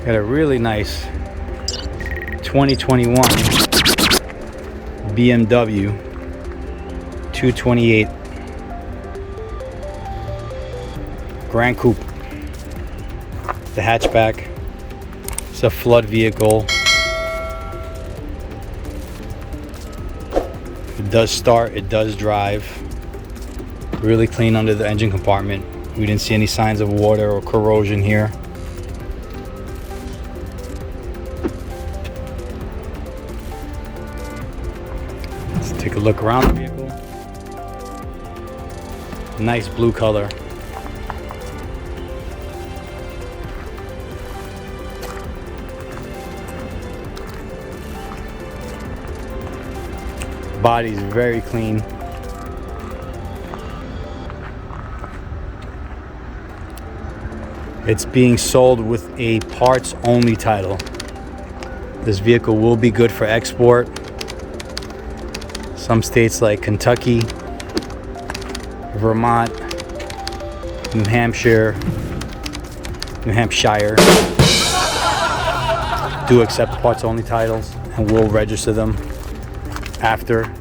Got a really nice 2021 BMW 228 Grand Coupe. The hatchback. It's a flood vehicle. It does start, it does drive. Really clean under the engine compartment. We didn't see any signs of water or corrosion here. Let's take a look around the vehicle. Nice blue color. Body's very clean. It's being sold with a parts only title. This vehicle will be good for export. Some states like Kentucky, Vermont, New Hampshire do accept parts only titles and will register them after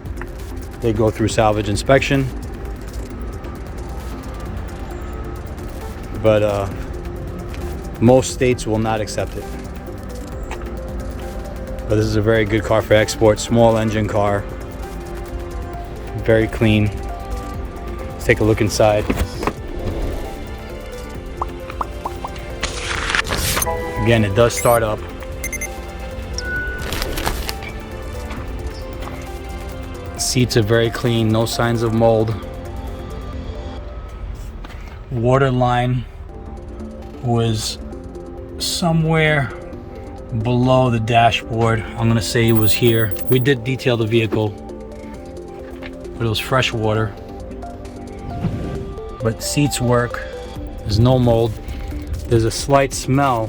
they go through salvage inspection. But most states will not accept it. But this is a very good car for export. Small engine car. Very clean. Let's take a look inside. Again, it does start up. Seats are very clean, no signs of mold. Water line was somewhere below the dashboard. I'm gonna say it was here. We did detail the vehicle, but it was fresh water. But seats work. There's no mold. There's a slight smell,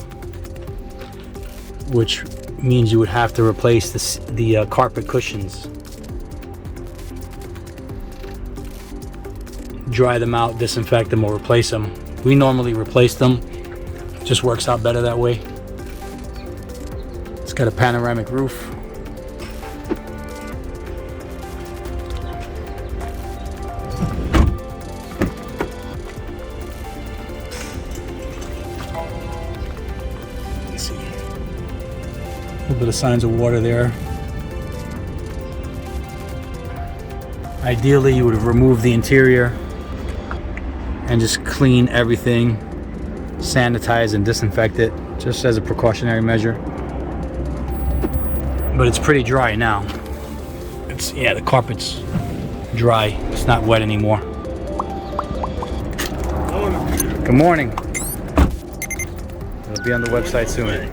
which means you would have to replace the carpet cushions. Dry them out, disinfect them, or replace them. We normally replace them. It just works out better that way. It's got a panoramic roof. Let's see. A little bit of signs of water there. Ideally, you would have removed the interior and just clean everything, sanitize and disinfect it, just as a precautionary measure. But it's pretty dry now. Yeah, the carpet's dry. It's not wet anymore. Good morning. It'll be on the website soon.